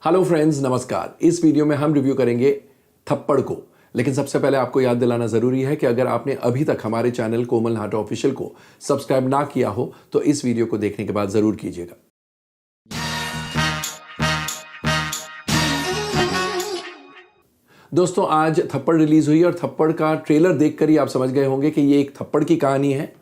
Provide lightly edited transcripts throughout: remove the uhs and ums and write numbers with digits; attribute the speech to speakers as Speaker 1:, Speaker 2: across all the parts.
Speaker 1: Hello friends, नमस्कार। इस video में हम रिव्यू करेंगे थप्पड़ को। लेकिन सबसे पहले आपको याद दिलाना ज़रूरी है कि अगर आपने अभी तक हमारे चैनल कोमल नाहटा ऑफिशियल को सब्सक्राइब ना किया हो तो इस वीडियो को देखने के बाद ज़रूर कीजिएगा। दोस्तों, आज थप्पड़ रिलीज हुई और थप्पड़ का ट्रेलर देखकर ही आप समझ गए होंगे कि ये एक थप्पड़ की कहानी है।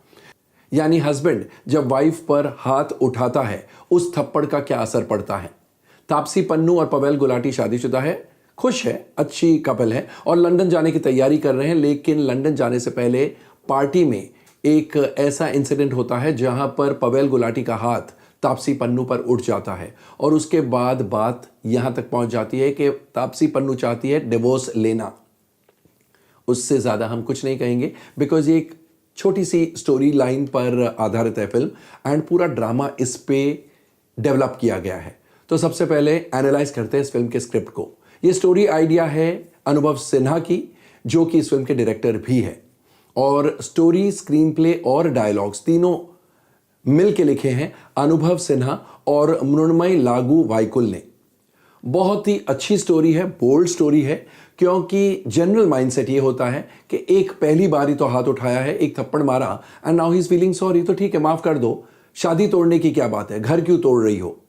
Speaker 1: यानी हस्बैंड जब वाइफ पर हाथ उठाता है, उस थप्पड़ का क्या असर पड़ता है। तापसी पन्नू और पवेल गुलाटी शादीशुदा है, खुश है, अच्छी कपल है और लंदन जाने की तैयारी कर रहे हैं। लेकिन लंदन जाने से पहले पार्टी में एक ऐसा इंसिडेंट होता है जहां पर पवेल गुलाटी का हाथ तापसी पन्नू पर उठ जाता है और उसके बाद बात यहां तक पहुंच जाती है कि तापसी पन्नू चाहती है डिवोर्स लेना। उससे ज़्यादा हम कुछ नहीं कहेंगे बिकॉज ये एक छोटी सी स्टोरी लाइन पर आधारित है फिल्म एंड पूरा ड्रामा इस पे डेवलप किया गया है। तो सबसे पहले एनालाइज करते हैं इस फिल्म के स्क्रिप्ट को। ये स्टोरी आइडिया है अनुभव सिन्हा की, जो कि इस फिल्म के डायरेक्टर भी है, और स्टोरी, स्क्रीन प्ले और डायलॉग्स तीनों मिल के लिखे हैं अनुभव सिन्हा और मृण्मयी लागू वाइकुल ने। बहुत ही अच्छी स्टोरी है, बोल्ड स्टोरी है, क्योंकि जनरल माइंडसेट ये होता है कि एक पहली बार ही तो हाथ उठाया है, एक थप्पड़ मारा and now he is feeling sorry, तो ठीक है, माफ कर दो, शादी तोड़ने की क्या बात है, घर क्यों तोड़ रही हो।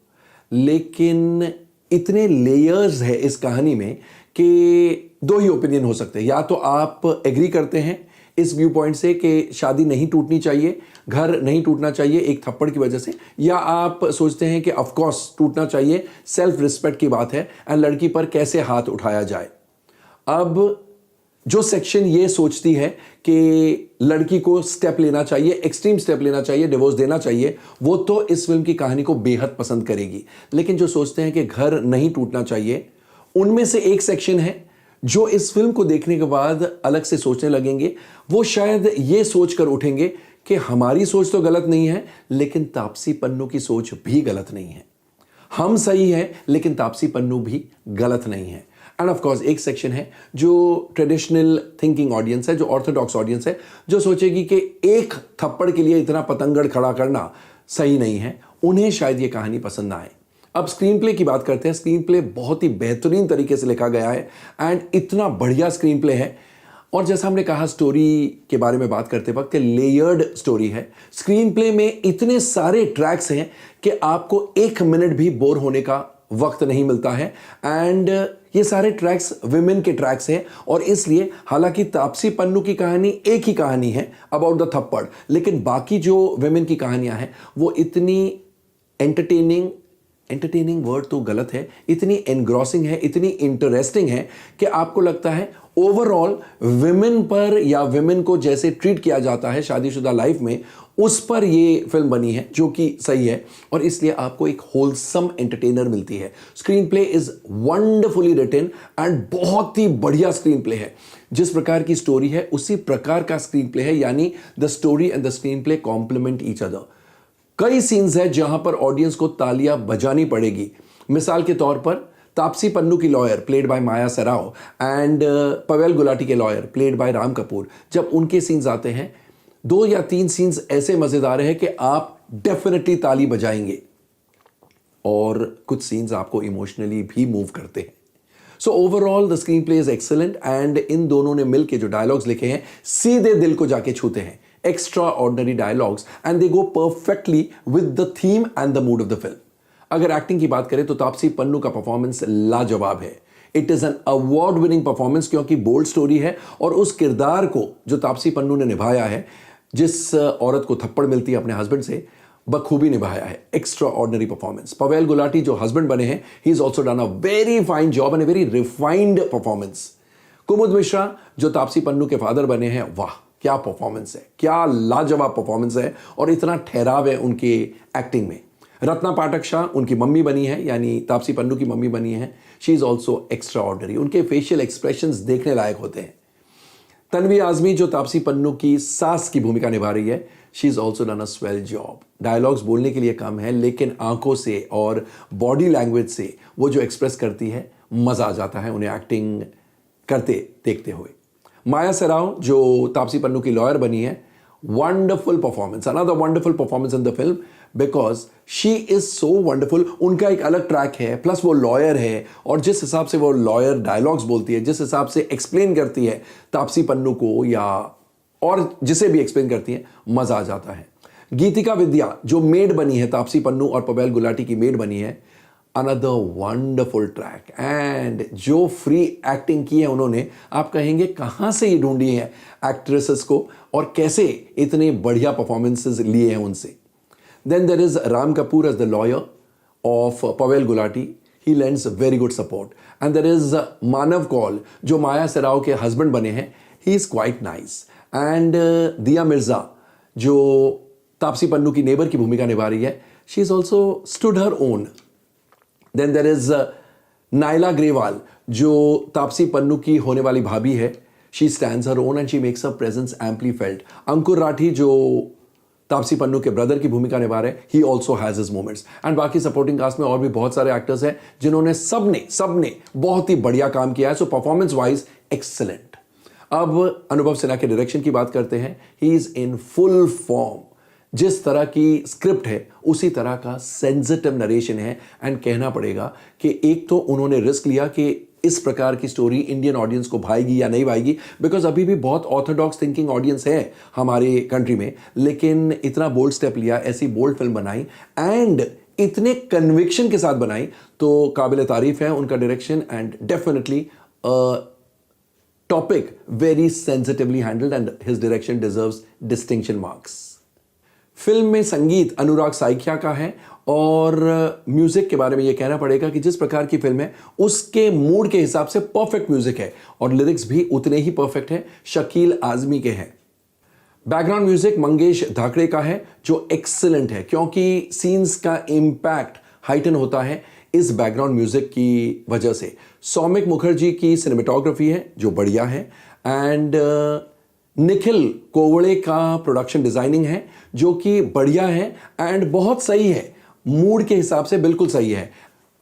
Speaker 1: लेकिन इतने लेयर्स है इस कहानी में कि दो ही ओपिनियन हो सकते हैं। या तो आप एग्री करते हैं इस व्यू पॉइंट से कि शादी नहीं टूटनी चाहिए, घर नहीं टूटना चाहिए एक थप्पड़ की वजह से, या आप सोचते हैं कि ऑफ कोर्स टूटना चाहिए, सेल्फ रिस्पेक्ट की बात है एंड लड़की पर कैसे हाथ उठाया जाए। अब जो सेक्शन ये सोचती है कि लड़की को स्टेप लेना चाहिए, एक्सट्रीम स्टेप लेना चाहिए, डिवोर्स देना चाहिए, वो तो इस फिल्म की कहानी को बेहद पसंद करेगी। लेकिन जो सोचते हैं कि घर नहीं टूटना चाहिए, उनमें से एक सेक्शन है जो इस फिल्म को देखने के बाद अलग से सोचने लगेंगे। वो शायद ये सोचकर उठेंगे कि हमारी सोच तो गलत नहीं है, लेकिन तापसी पन्नू की सोच भी गलत नहीं है। हम सही हैं, लेकिन तापसी पन्नू भी गलत नहीं है। एंड ऑफ कोर्स एक सेक्शन है जो ट्रेडिशनल थिंकिंग ऑडियंस है, जो ऑर्थोडॉक्स ऑडियंस है, जो सोचेगी कि एक थप्पड़ के लिए इतना पतंगड़ खड़ा करना सही नहीं है। उन्हें शायद ये कहानी पसंद ना आए। अब स्क्रीन प्ले की बात करते हैं। स्क्रीन प्ले बहुत ही बेहतरीन तरीके से लिखा गया है एंड इतना बढ़िया स्क्रीन प्ले है। और जैसा हमने कहा स्टोरी के बारे में बात करते वक्त, लेयर्ड स्टोरी है। स्क्रीन प्ले में इतने सारे ट्रैक्स हैं कि आपको एक मिनट भी बोर होने का वक्त नहीं मिलता है एंड ये सारे ट्रैक्स विमेन के ट्रैक्स हैं। और इसलिए हालांकि तापसी पन्नू की कहानी एक ही कहानी है अबाउट द थप्पड़, लेकिन बाकी जो विमेन की कहानियां हैं वो इतनी एंटरटेनिंग वर्ड तो गलत है, इतनी एनग्रॉसिंग है, इतनी इंटरेस्टिंग है कि आपको लगता है ओवरऑल विमेन पर या विमेन को जैसे ट्रीट किया जाता है शादीशुदा लाइफ में, उस पर ये फिल्म बनी है, जो कि सही है। और इसलिए आपको एक होलसम एंटरटेनर मिलती है। Screenplay is wonderfully written and बहुत ही बढ़िया स्क्रीन प्ले है। जिस प्रकार की स्टोरी है उसी प्रकार का स्क्रीन प्ले है, यानी the story and the screenplay complement each other. कई सीन्स है जहां पर ऑडियंस को तालियां बजानी पड़ेगी। मिसाल के तौर पर तापसी पन्नू की लॉयर प्लेड बाय माया सराव एंड पवेल गुलाटी के lawyer played by Ram Kapoor, जब उनके सीन्स आते हैं, 2 या 3 सीन्स ऐसे मजेदार हैं कि आप डेफिनेटली ताली बजाएंगे। और कुछ सीन्स आपको इमोशनली भी मूव करते हैं। So overall the screenplay is excellent and in दोनों ने मिलकर जो डायलॉग्स लिखे हैं सीधे दिल को जाके छूते हैं। Extra ordinary dialogues and they go perfectly with the theme and the mood off the film. अगर एक्टिंग की बात करें तो तापसी पन्नू का परफॉर्मेंस लाजवाब है। It is an award winning performance, क्योंकि बोल्ड स्टोरी है और उस किरदार को जो तापसी पन्नू ने निभाया है, जिस औरत को थप्पड़ मिलती है अपने हस्बैंड से, बखूबी निभाया है। Extraordinary performance. Pavail Gulati जो हस्बैंड बने हैं, he is also done a very fine job and a very refined performance. Kumud Mishra जो तापसी पन्नू के फादर बने हैं, वाह क्या परफॉर्मेंस है, क्या लाजवाब परफॉर्मेंस है और इतना ठहराव है उनकी एक्टिंग में। रत्ना पाठक शाह उनकी मम्मी बनी है, यानी तापसी पन्नू की मम्मी बनी है। She is also extra ordinary. उनके फेशियल एक्सप्रेशंस देखने लायक होते हैं। तन्वी आजमी जो तापसी पन्नू की सास की भूमिका निभा रही है, she is also done a swell job. Dialogues बोलने के लिए कम है, लेकिन आंखों से और बॉडी लैंग्वेज से वो जो एक्सप्रेस करती है, मजा आ जाता है उन्हें एक्टिंग करते देखते हुए। माया सराव जो तापसी पन्नू की लॉयर बनी है, wonderful performance, another wonderful performance in the film. Because she is so wonderful. उनका एक अलग ट्रैक है, प्लस वो लॉयर है, और जिस हिसाब से वो लॉयर डायलॉग्स बोलती है, जिस हिसाब से एक्सप्लेन करती है तापसी पन्नू को या और जिसे भी एक्सप्लेन करती है, मजा आ जाता है। गीतिका विद्या जो मेड बनी है, तापसी पन्नू और पवेल गुलाटी की मेड बनी है, अनदर वंडरफुल ट्रैक। एंड जो फ्री एक्टिंग की है उन्होंने, आप कहेंगे कहाँ से ये ढूंढी है एक्ट्रेसेस को और कैसे इतने बढ़िया परफॉर्मेंसेस लिए हैं उनसे। Then there is Ram Kapoor as the lawyer of Pavail Gulati, he lends very good support. And there is Manav Kaul जो माया सेराव के हस्बैंड बने हैं, he is quite nice. And Dia Mirza जो तापसी पन्नू की नेबर की भूमिका निभा रही है, she is also stood her own. Then there is Naila Grewal जो तापसी पन्नू की होने वाली भाभी है, she stands her own and she makes her presence amply felt. Ankur Rathee जो तापसी पन्नू के ब्रदर की भूमिका निभा रहे, he also has his moments. And बाकी सपोर्टिंग कास्ट में और भी बहुत सारे एक्टर्स हैं जिन्होंने सबने बहुत ही बढ़िया काम किया है। So performance wise excellent. अब अनुभव सिन्हा के डायरेक्शन की बात करते हैं। He is in full form. जिस तरह की स्क्रिप्ट है उसी तरह का सेंसिटिव नरेशन है। एंड कहना पड़ेगा कि एक तो उन्होंने रिस्क लिया कि इस प्रकार की स्टोरी इंडियन ऑडियंस को भाएगी या नहीं भाएगी, बिकॉज अभी भी बहुत ऑर्थोडॉक्स थिंकिंग ऑडियंस है हमारे कंट्री में, लेकिन इतना बोल्ड स्टेप लिया, ऐसी बोल्ड फिल्म बनाई एंड इतने कन्विक्शन के साथ बनाई, तो काबिल तारीफ है उनका direction. And definitely topic very sensitively handled and his direction deserves distinction marks. Film में संगीत अनुराग साइकिया का है और म्यूजिक के बारे में यह कहना पड़ेगा कि जिस प्रकार की फिल्म है उसके मूड के हिसाब से परफेक्ट म्यूजिक है और लिरिक्स भी उतने ही परफेक्ट है, शकील आजमी के हैं। बैकग्राउंड म्यूजिक मंगेश धाकड़े का है जो एक्सीलेंट है, क्योंकि सीन्स का इंपैक्ट हाइटन होता है इस बैकग्राउंड म्यूजिक की वजह से। सौमिक मुखर्जी की सिनेमेटोग्राफी है जो बढ़िया है। एंड निखिल कोवड़े का प्रोडक्शन डिजाइनिंग है जो कि बढ़िया है एंड बहुत सही है, मूड के हिसाब से बिल्कुल सही है।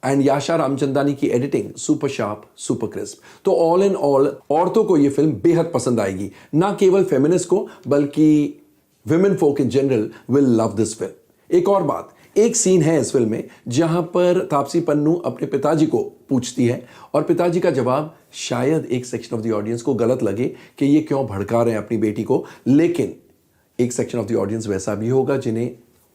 Speaker 1: एंड याशा रामचंदानी की editing super sharp, super crisp. तो ऑल इन ऑल औरतों को यह फिल्म बेहद पसंद आएगी, ना केवल फेमिनिस्ट को बल्कि women folk in general will love this film. एक और बात, एक सीन है इस फिल्म में जहां पर तापसी पन्नू अपने पिताजी को पूछती है और पिताजी का जवाब शायद एक सेक्शन ऑफ द ऑडियंस को गलत लगे कि ये क्यों भड़का रहे हैं अपनी बेटी को, लेकिन एक सेक्शन ऑफ द ऑडियंस वैसा भी होगा जिन्हें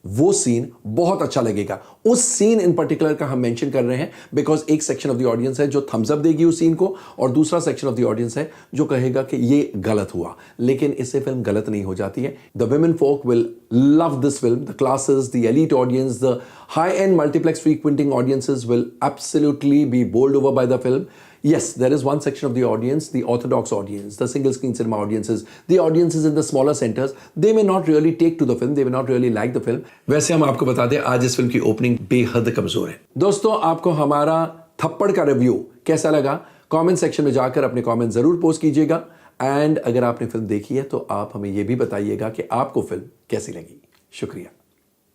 Speaker 1: वो सीन बहुत अच्छा लगेगा। उस सीन इन पर्टिकुलर का हम मेंशन कर रहे हैं बिकॉज एक सेक्शन ऑफ द ऑडियंस है जो थम्स अप देगी उस सीन को और दूसरा सेक्शन ऑफ द ऑडियंस है जो कहेगा कि ये गलत हुआ, लेकिन इससे फिल्म गलत नहीं हो जाती है। The women folk will love this film, the classes, the elite audience, the high end multiplex frequenting audiences will absolutely be bowled over by the film. Yes, there is one section of the audience, the orthodox audience, the single screen cinema audiences, the audiences in the smaller centers, they may not really take to the film, they may not really like the film. वैसे हम आपको बता दें आज इस film की opening बेहद कमजोर है। दोस्तों, आपको हमारा थप्पड़ का रिव्यू कैसा लगा कमेंट सेक्शन में जाकर अपने कमेंट जरूर पोस्ट कीजिएगा। एंड अगर आपने फिल्म देखी है तो आप हमें यह भी बताइएगा कि आपको फिल्म कैसी लगी। शुक्रिया।